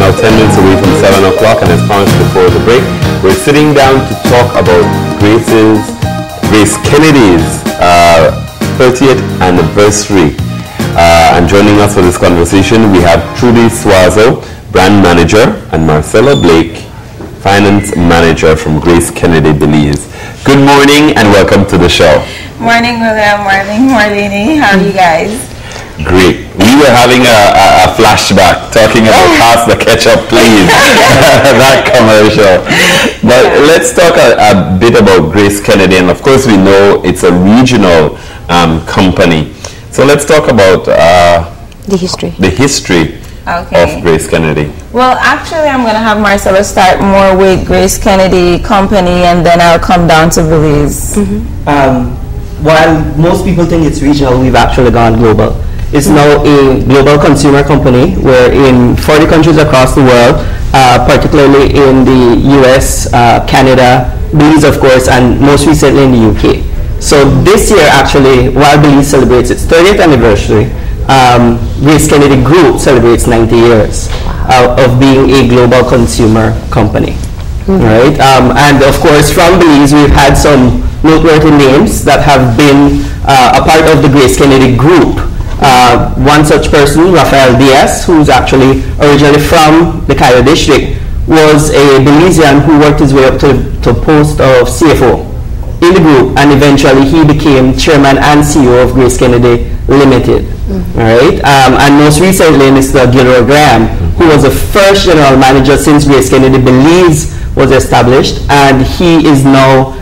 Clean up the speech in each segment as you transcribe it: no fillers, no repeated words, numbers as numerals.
now 10 minutes away from 7 o'clock, and as promised before the break, we're sitting down to talk about Grace Kennedy's 30th anniversary. And joining us for this conversation, we have Trudy Suazo, Brand Manager, and Marcello Blake, Finance Manager from Grace Kennedy Belize. Good morning and welcome to the show. Morning, William. Morning, Marlene. How are you guys? Great. We were having a flashback talking about pass the ketchup, please. That commercial. But let's talk a bit about Grace Kennedy, and of course we know it's a regional company. So let's talk about the history of Grace Kennedy. Well, actually, I'm going to have Marcello start more with Grace Kennedy Company, and then I'll come down to Belize. While most people think it's regional, we've actually gone global. It's now a global consumer company. We're in 40 countries across the world, particularly in the US, Canada, Belize, of course, and most recently in the UK. So this year, actually, while Belize celebrates its 30th anniversary, Grace Kennedy Group celebrates 90 years of being a global consumer company. Right? And of course, from Belize, we've had some noteworthy names that have been a part of the Grace Kennedy Group. One such person, Rafael Diaz, who's actually originally from the Cairo district, was a Belizean who worked his way up to the post of CFO in the group, and eventually he became chairman and CEO of Grace Kennedy Limited. Right? And most recently, Mr. Gilroy Graham, who was the first general manager since Grace Kennedy Belize was established, and he is now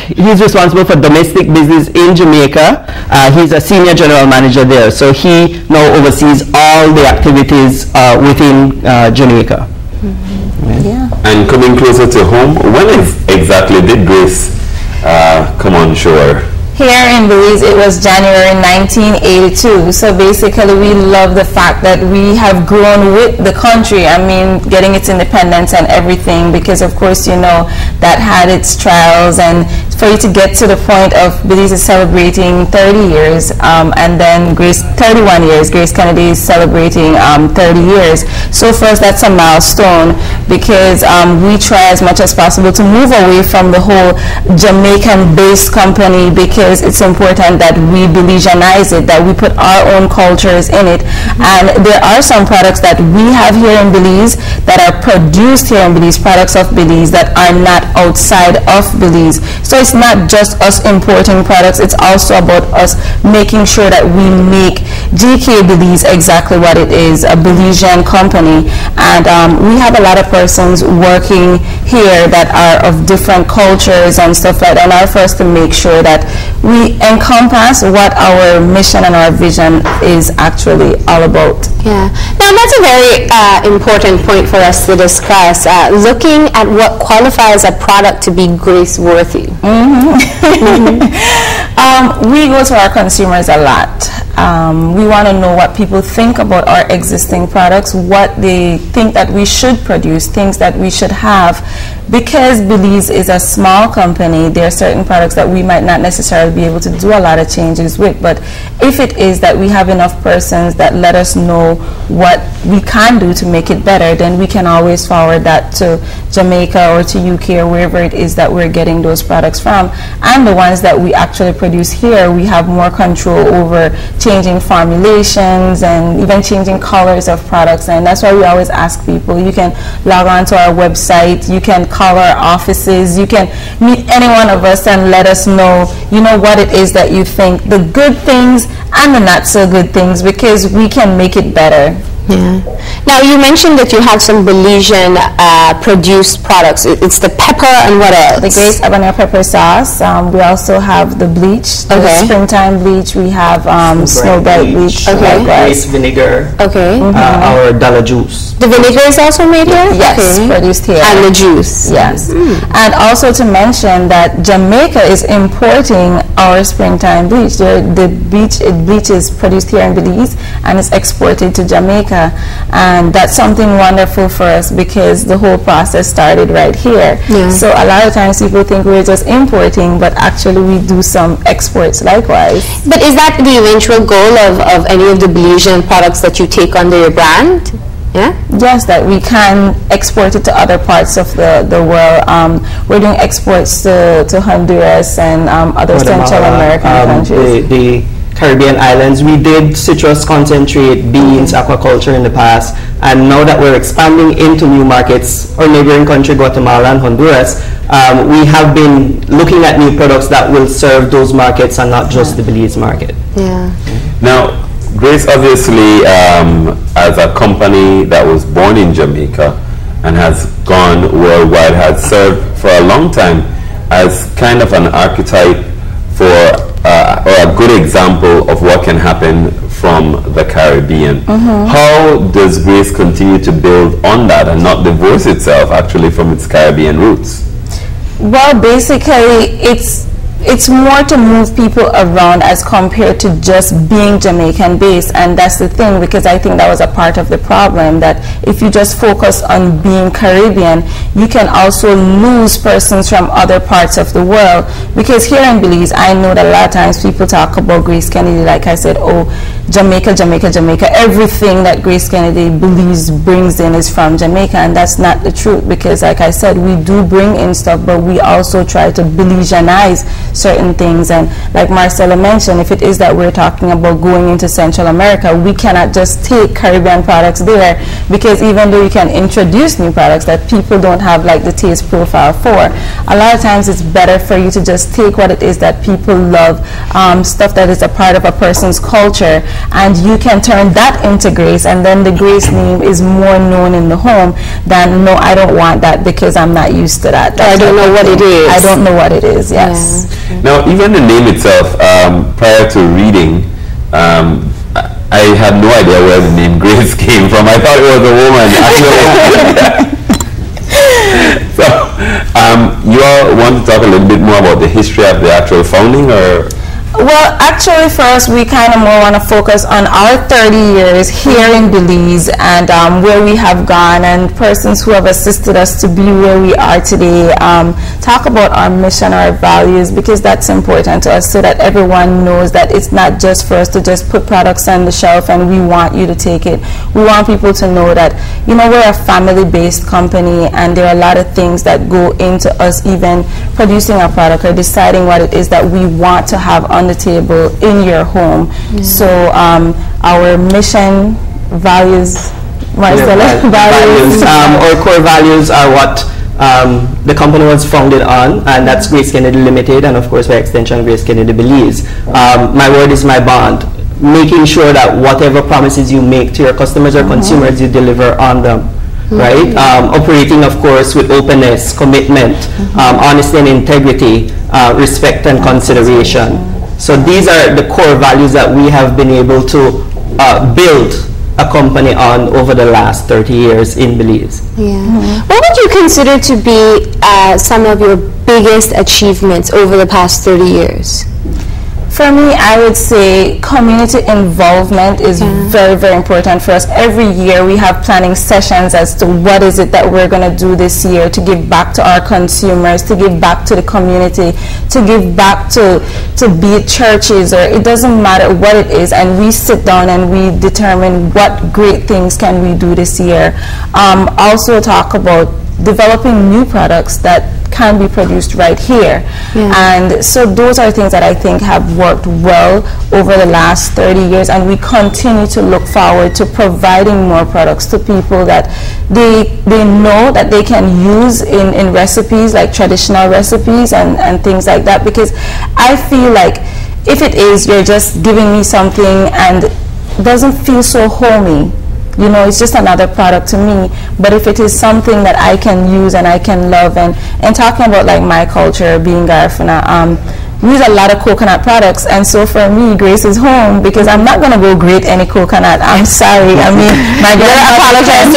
he's responsible for domestic business in Jamaica. He's a senior general manager there, so he now oversees all the activities within Jamaica. Right. Yeah. And coming closer to home, when exactly did Grace come on shore? Here in Belize, it was January 1982. So basically, we love the fact that we have grown with the country. I mean, getting its independence and everything, because of course, you know, that had its trials. And for you to get to the point of Belize is celebrating 30 years, and then 31 years, Grace Kennedy is celebrating 30 years. So for us, that's a milestone, because we try as much as possible to move away from the whole Jamaican-based company, because it's important that we Belizeanize it, that we put our own cultures in it. And there are some products that we have here in Belize that are produced here in Belize, products of Belize that are not outside of Belize. So it's not just us importing products, it's also about us making sure that we make GK Belize exactly what it is, a Belizean company. And we have a lot of persons working here that are of different cultures and stuff like that, and our first to make sure that we encompass what our mission and our vision is actually all about. Yeah. Now that's a very important point for us to discuss, looking at what qualifies a product to be grace-worthy. We go to our consumers a lot. We want to know what people think about our existing products, what they think that we should produce, things that we should have. Because Belize is a small company, there are certain products that we might not necessarily be able to do a lot of changes with. But if it is that we have enough persons that let us know what we can do to make it better, then we can always forward that to Jamaica or to UK or wherever it is that we're getting those products from. And the ones that we actually produce here, we have more control over changing formulations and even changing colors of products. And that's why we always ask people, you can log on to our website, you can call our offices, you can meet any one of us and let us know, you know, what it is that you think, the good things and the not so good things, because we can make it better. Yeah. Now you mentioned that you have some Belizean produced products. It's the pepper and what else? The Grace habanero pepper sauce. We also have the bleach, the springtime bleach. We have snow bright bleach. Grace vinegar. Our dollar juice. The vinegar is also made here? Yes, produced here. And the juice. Yes. And also to mention that Jamaica is importing our springtime bleach. The bleach is produced here in Belize and is exported to Jamaica. Jamaica, and that's something wonderful for us because the whole process started right here. Yeah. So a lot of times people think we're just importing, but actually we do some exports likewise. But is that the eventual goal of any of the Belizean products that you take under your brand? Yeah? Yes, that we can export it to other parts of the world. We're doing exports to Honduras and other Central American countries. The Caribbean islands. We did citrus concentrate, beans, aquaculture in the past, and now that we're expanding into new markets, our neighboring country, Guatemala and Honduras, we have been looking at new products that will serve those markets and not just the Belize market. Yeah. Now, Grace, obviously, as a company that was born in Jamaica and has gone worldwide, has served for a long time as kind of an archetype for or a good example of what can happen from the Caribbean. How does Grace continue to build on that and not divorce itself actually from its Caribbean roots? Well, basically, it's more to move people around as compared to just being Jamaican based, and that's the thing, because I think that was a part of the problem, that if you just focus on being Caribbean, you can also lose persons from other parts of the world. Because here in Belize, I know that a lot of times people talk about Grace Kennedy, like I said, oh, Jamaica, Jamaica, Jamaica. Everything that Grace Kennedy believes brings in is from Jamaica, and that's not the truth, because like I said, we do bring in stuff, but we also try to Belizeanize certain things. And like Marcello mentioned, if it is that we're talking about going into Central America, we cannot just take Caribbean products there, because even though you can introduce new products that people don't have like the taste profile for, a lot of times it's better for you to just take what it is that people love, stuff that is a part of a person's culture, and you can turn that into Grace, and then the Grace name is more known in the home than, no, I don't want that because I'm not used to that. I don't know what it is. I don't know what it is, yes. Yeah. Now, even the name itself, prior to reading, I had no idea where the name Grace came from. I thought it was a woman. So, you all want to talk a little bit more about the history of the actual founding, or? Well, actually, for us, we kind of more want to focus on our 30 years here in Belize, and where we have gone, and persons who have assisted us to be where we are today. Talk about our mission, our values, because that's important to us, so that everyone knows that it's not just for us to just put products on the shelf and we want you to take it. We want people to know that, you know, we're a family-based company, and there are a lot of things that go into us even producing a product or deciding what it is that we want to have on the table in your home. So our mission, values, Marcello, values. Our core values are what the company was founded on, and that's Grace Kennedy Limited, and of course by extension Grace Kennedy Belize. My word is my bond, making sure that whatever promises you make to your customers or consumers, you deliver on them. Right? Operating, of course, with openness, commitment, honesty and integrity, respect and consideration. So these are the core values that we have been able to build a company on over the last 30 years in Belize. Yeah. What would you consider to be some of your biggest achievements over the past 30 years? For me, I would say community involvement is very, very important for us. Every year we have planning sessions as to what is it that we're going to do this year to give back to our consumers, to give back to the community, to give back to be it churches, or it doesn't matter what it is, and we sit down and we determine what great things can we do this year. Also talk about developing new products that can be produced right here. And so those are things that I think have worked well over the last 30 years, and we continue to look forward to providing more products to people that they know that they can use in recipes, like traditional recipes and things like that, because I feel like if it is you're just giving me something and it doesn't feel so homey, you know, it's just another product to me. But if it is something that I can use and I can love, and talking about like my culture, being Garifuna, we use a lot of coconut products, and so for me, Grace is home because I'm not going to go grate any coconut. I'm sorry. I mean, my grandmother can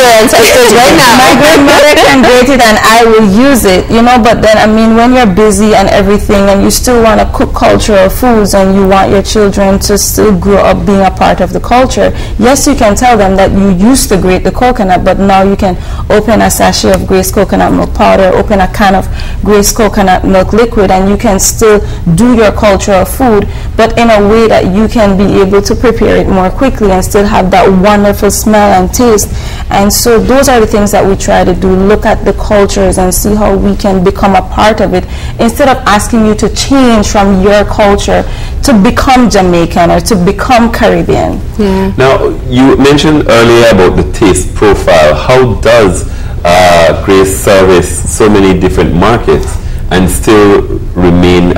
grate it and I will use it, you know, but then, I mean, when you're busy and everything and you still want to cook cultural foods and you want your children to still grow up being a part of the culture, yes, you can tell them that you used to grate the coconut, but now you can open a sachet of Grace coconut milk powder, open a can of Grace coconut milk liquid, and you can still do your cultural food, but in a way that you can be able to prepare it more quickly and still have that wonderful smell and taste. And so those are the things that we try to do, look at the cultures and see how we can become a part of it, instead of asking you to change from your culture to become Jamaican or to become Caribbean. Yeah. Now, you mentioned earlier about the taste profile. How does Grace service so many different markets and still remain,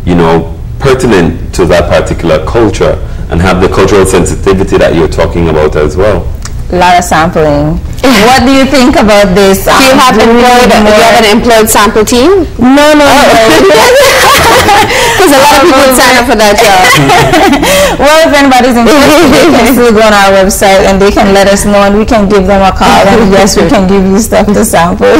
you know, pertinent to that particular culture and have the cultural sensitivity that you're talking about as well? A lot of sampling. What do you think about this? Do you have an employed sample team? No. Because a lot of people sign up for that job. Well, if anybody's interested, they can still go on our website and they can let us know and we can give them a call and yes, we can give you stuff to sample.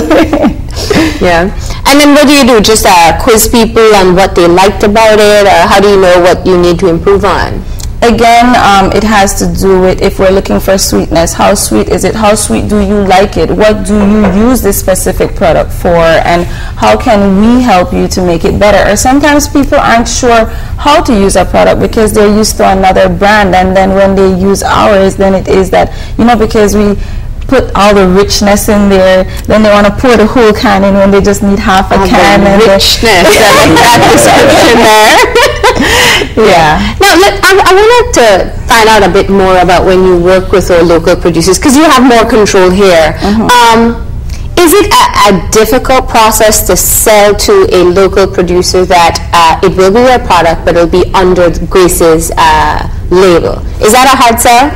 Yeah. And then what do you do? Just quiz people on what they liked about it, or how do you know what you need to improve on? Again, it has to do with, if we're looking for sweetness, how sweet is it? How sweet do you like it? What do you use this specific product for? And how can we help you to make it better? Or sometimes people aren't sure how to use a product because they're used to another brand, and then when they use ours, then it is that, you know, because we put all the richness in there, then they want to pour the whole can in when they just need half a can. The richness, that description there. Yeah. Now, I wanted to find out a bit more about when you work with our local producers, because you have more control here. Is it a difficult process to sell to a local producer that it will be their product, but it will be under Grace's label? Is that a hard sell?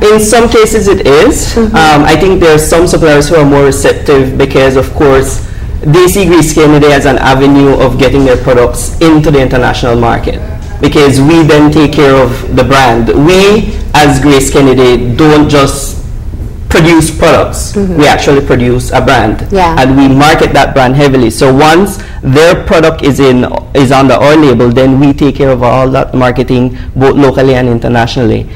In some cases it is. I think there are some suppliers who are more receptive because, of course, they see Grace Kennedy as an avenue of getting their products into the international market, because we then take care of the brand. We, as Grace Kennedy, don't just produce products. We actually produce a brand, and we market that brand heavily. So once their product is under our label, then we take care of all that marketing, both locally and internationally.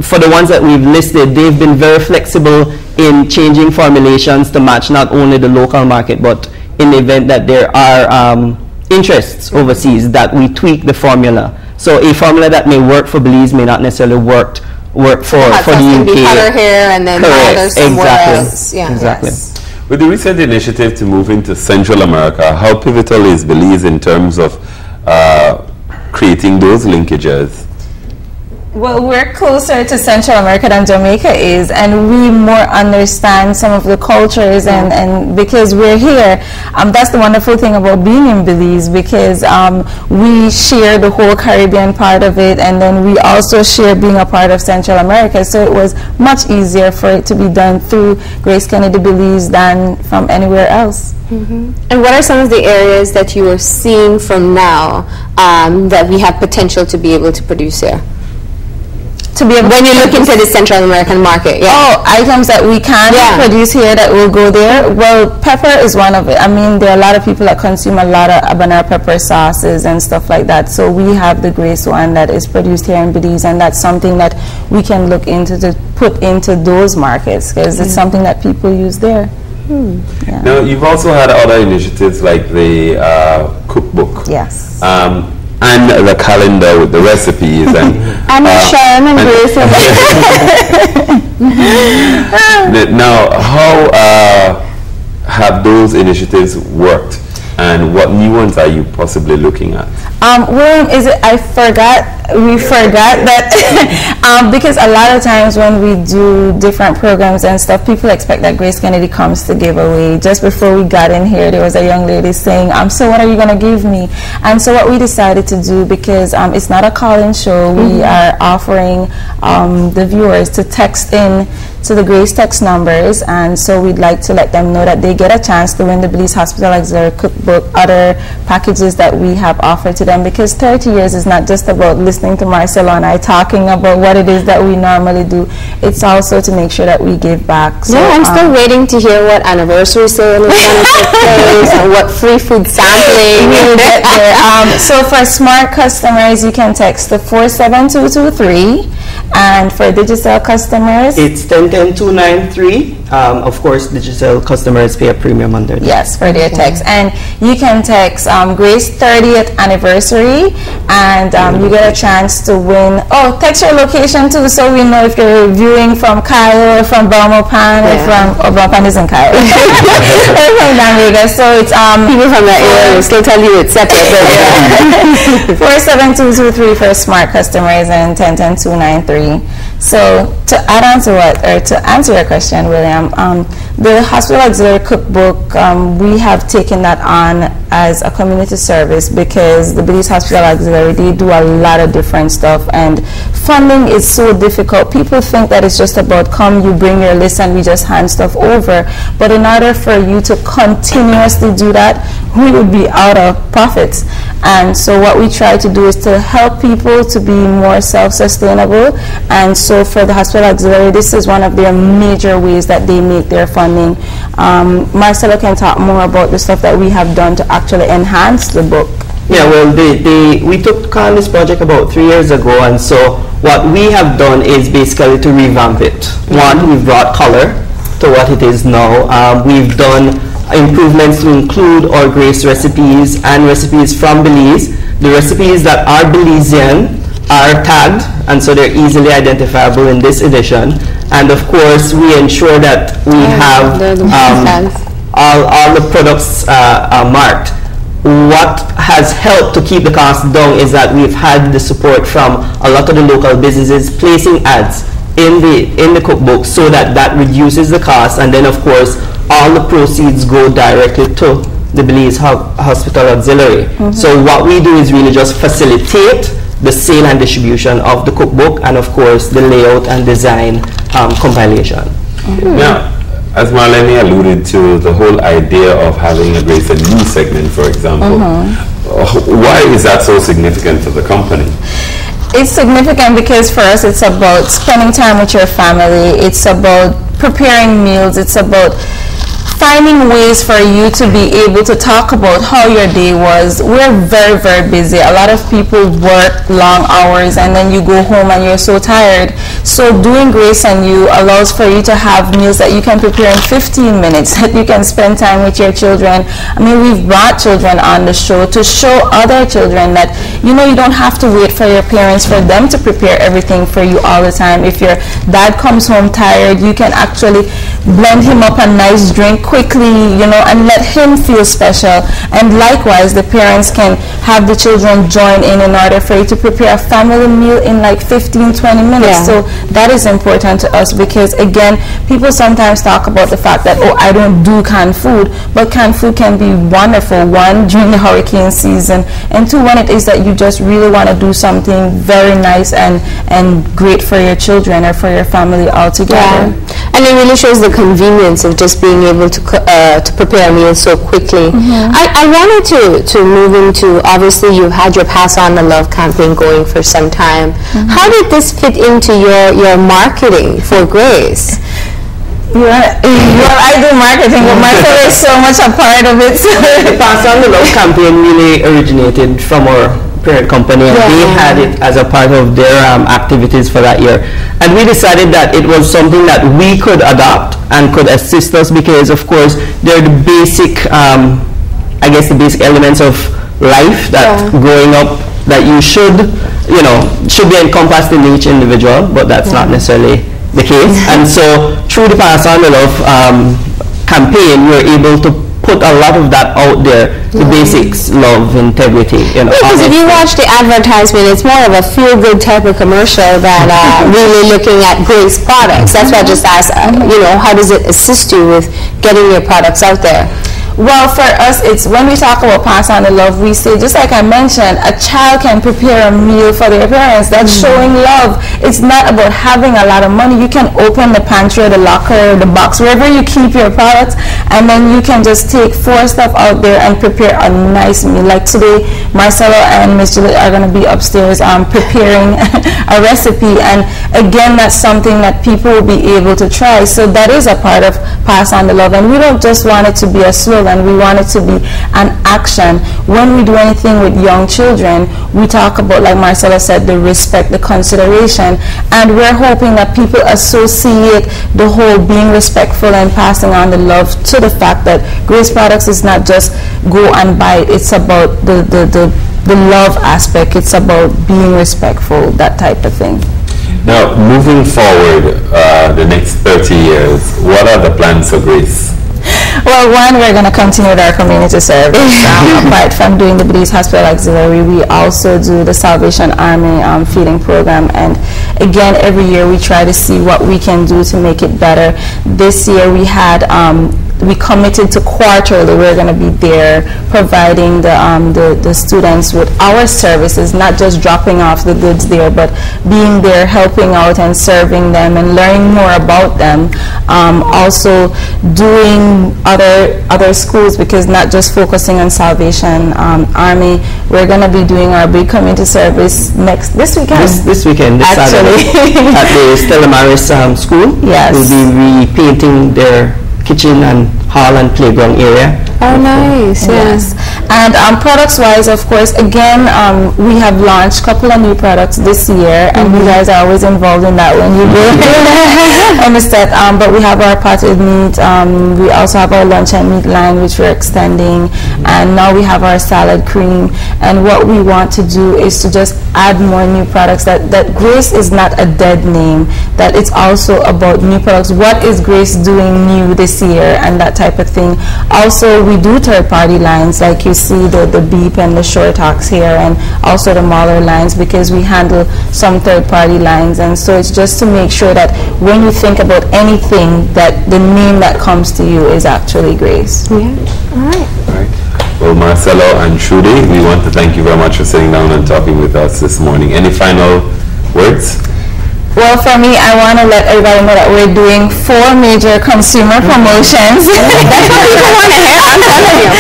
For the ones that we've listed, they've been very flexible in changing formulations to match not only the local market, but in the event that there are interests overseas, that we tweak the formula. So a formula that may work for Belize may not necessarily work for the UK. Be hotter here and then hotter somewhere else. Yeah. Exactly. Yes. With the recent initiative to move into Central America, how pivotal is Belize in terms of creating those linkages? Well, we're closer to Central America than Jamaica is, and we more understand some of the cultures, and because we're here, that's the wonderful thing about being in Belize, because we share the whole Caribbean part of it, and then we also share being a part of Central America, so it was much easier for it to be done through Grace Kennedy Belize than from anywhere else. And what are some of the areas that you are seeing from now that we have potential to be able to produce here? To be able when you look into the Central American market, Oh, items that we can produce here that will go there. Well, pepper is one of it. I mean, there are a lot of people that consume a lot of habanero pepper sauces and stuff like that. So we have the Grace one that is produced here in Belize, and that's something that we can look into to put into those markets, because it's something that people use there. Now, you've also had other initiatives like the cookbook. Yes. And the calendar with the recipes and Sharon and Grace. Now, how have those initiatives worked, and what new ones are you possibly looking at? William, I forgot we forgot that because a lot of times when we do different programs and stuff, people expect that Grace Kennedy comes to give away. Just before we got in here, there was a young lady saying, so what are you going to give me? And so what we decided to do, because it's not a call-in show, we are offering the viewers to text in to the Grace text numbers, and so we'd like to let them know that they get a chance to win the Belize Hospital Auxiliary Cookbook, other packages that we have offered to them, because 30 years is not just about listening to Marcello and I talking about what it is that we normally do. It's also to make sure that we give back. So, I'm still waiting to hear what anniversary sale is going to take place and what free food sampling. We'll get there. So for smart customers, you can text the 47223, and for Digicel customers, it's 1010-293. Of course, Digicel customers pay a premium under that. Yes, for their text. And you can text Grace 30th Anniversary, and you get a chance to win. Oh, text your location too, so we know if you're viewing from Cairo or from Belmopan or from Belmopan isn't Cairo. Or from Dan Vegas. So it's people from that area will still tell you it's separate. 47223 for smart customers and 1010-293. So to add on to to answer your question, William, the Hospital Auxiliary Cookbook, we have taken that on as a community service because the Belize Hospital Auxiliary, they do a lot of different stuff, and funding is so difficult. People think that it's just about come, you bring your list and we just hand stuff over. But in order for you to continuously do that, we would be out of profits. And so what we try to do is to help people to be more self-sustainable. And so for the Hospital Auxiliary, this is one of their major ways that they make their funding. Marcello can talk more about the stuff that we have done to actually enhance the book. Yeah, well, we took on this project about 3 years ago, and so what we have done is basically to revamp it. One, we've brought color to what it is now. We've done improvements to include our Grace recipes and recipes from Belize. The recipes that are Belizean are tagged, and so they're easily identifiable in this edition. And of course, we ensure that we have all the products marked. What has helped to keep the cost down is that we've had the support from a lot of the local businesses placing ads in the cookbook, so that reduces the cost, and then of course all the proceeds go directly to the Belize Hospital Auxiliary. So what we do is really just facilitate the sale and distribution of the cookbook, and of course the layout and design compilation. Now, as Marlene alluded to, the whole idea of having a Grace a News segment, for example, why is that so significant to the company? It's significant because for us it's about spending time with your family, it's about preparing meals, it's about finding ways for you to be able to talk about how your day was. We're very, very busy. A lot of people work long hours and then you go home and you're so tired. So doing Grace and You allows for you to have meals that you can prepare in 15 minutes, that you can spend time with your children. I mean, we've brought children on the show to show other children that, you know, you don't have to wait for your parents for them to prepare everything for you all the time. If your dad comes home tired, you can actually blend him up a nice drink quickly, you know, and let him feel special. And likewise, the parents can have the children join in order for you to prepare a family meal in like 15-20 minutes. So that is important to us because, again, people sometimes talk about the fact that, oh, I don't do canned food, but canned food can be wonderful, one, during the hurricane season, and two, when it is that you just really want to do something very nice and great for your children or for your family altogether. And it really shows the convenience of just being able to prepare a meal so quickly. I wanted to move into, obviously you've had your Pass On the Love campaign going for some time. How did this fit into your marketing for Grace? Well, I do marketing, but Marcello is so much a part of it. The Pass On the Love campaign really originated from our parent company, and they had it as a part of their activities for that year. And we decided that it was something that we could adopt and could assist us because, of course, they're the basic, I guess, the basic elements of life that growing up that you should be encompassed in each individual, but that's not necessarily the case. And so through the Pass On the Love campaign, we're able to put put a lot of that out there, the basics, love, integrity, you know. Because if you watch the advertisement, it's more of a feel-good type of commercial than really looking at Grace products. That's why I just asked, you know, how does it assist you with getting your products out there? Well, for us, it's when we talk about pass on the love, we say, just like I mentioned, a child can prepare a meal for their parents. That's showing love. It's not about having a lot of money. You can open the pantry or the locker or the box, wherever you keep your products, and then you can just take 4 stuff out there and prepare a nice meal. Like today, Marcello and Miss Juliet are going to be upstairs preparing a recipe, and again, that's something that people will be able to try. So that is a part of pass on the love, and we don't just want it to be a slogan. And we want it to be an action. When we do anything with young children, we talk about, like Marcello said, the respect, the consideration, and we're hoping that people associate the whole being respectful and passing on the love to the fact that Grace Products is not just go and buy it. It's about the love aspect. It's about being respectful, that type of thing. Now, moving forward, the next 30 years, what are the plans for Grace? Well, one, we're going to continue with our community service. Apart from doing the Belize Hospital Auxiliary, we also do the Salvation Army feeding program. And again, every year we try to see what we can do to make it better. This year we had we committed to quarterly. We're going to be there providing the students with our services, not just dropping off the goods there, but being there, helping out and serving them and learning more about them. Also doing other schools, because not just focusing on Salvation Army, we're going to be doing our big community service this weekend. This weekend, this Saturday, at the Stella Maris school. Yes. We'll be repainting their kitchen and hall and playground area. Oh, nice. Yes. And products-wise, of course, again, we have launched a couple of new products this year, and you guys are always involved in that when you do understand. But we have our potted meat. We also have our lunch and meat line, which we're extending, and now we have our salad cream. And what we want to do is to just add more new products. That Grace is not a dead name. That it's also about new products. What is Grace doing new this year, and that type of thing. Also, we do third-party lines, like you see the Beep and the Short Talks here, and also the Mahler lines, because we handle some third-party lines. And so it's just to make sure that when you think about anything, that the name that comes to you is actually Grace. Yeah. All right. All right. Well, Marcello and Trudy, we want to thank you very much for sitting down and talking with us this morning. Any final words? Well, for me, I want to let everybody know that we're doing 4 major consumer promotions. That's what people want to hear. I'm telling you.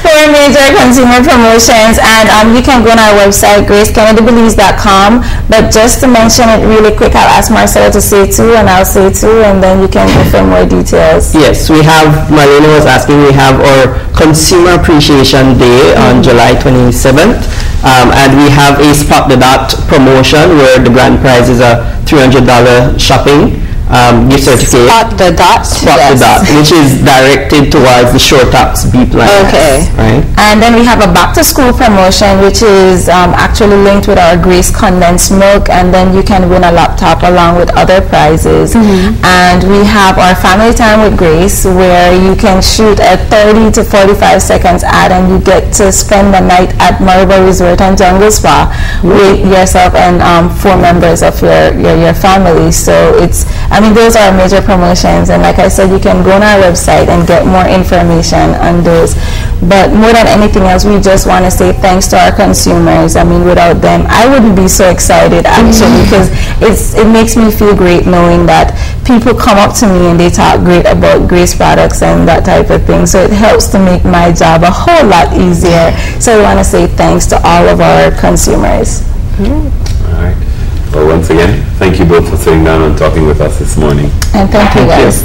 4 major consumer promotions, and you can go on our website, gracekennedybelize.com. But just to mention it really quick, I'll ask Marcello to say 2, and I'll say 2, and then you can give them more details. Yes, we have, Marlena was asking, we have our Consumer Appreciation Day on July 27th. And we have a Spot the Dot promotion where the grand prize is a $300 shopping gift certificate. Spot the Dot? Spot the Dot, which is directed towards the Short Talks Beep line. Okay. Right? And then we have a back to school promotion, which is actually linked with our Grace condensed milk, and then you can win a laptop along with other prizes. And we have our Family Time with Grace, where you can shoot a 30 to 45 seconds ad, and you get to spend the night at Mariba Resort and Jungle Spa with yourself and 4 members of your family. So it's, I mean, those are major promotions, and like I said, you can go on our website and get more information on those. But more than anything else, we just want to say thanks to our consumers. I mean, without them, I wouldn't be so excited, actually, because it makes me feel great knowing that people come up to me and they talk great about Grace products and that type of thing. So it helps to make my job a whole lot easier. So I want to say thanks to all of our consumers. All right. Well, once again, thank you both for sitting down and talking with us this morning. And thank you guys.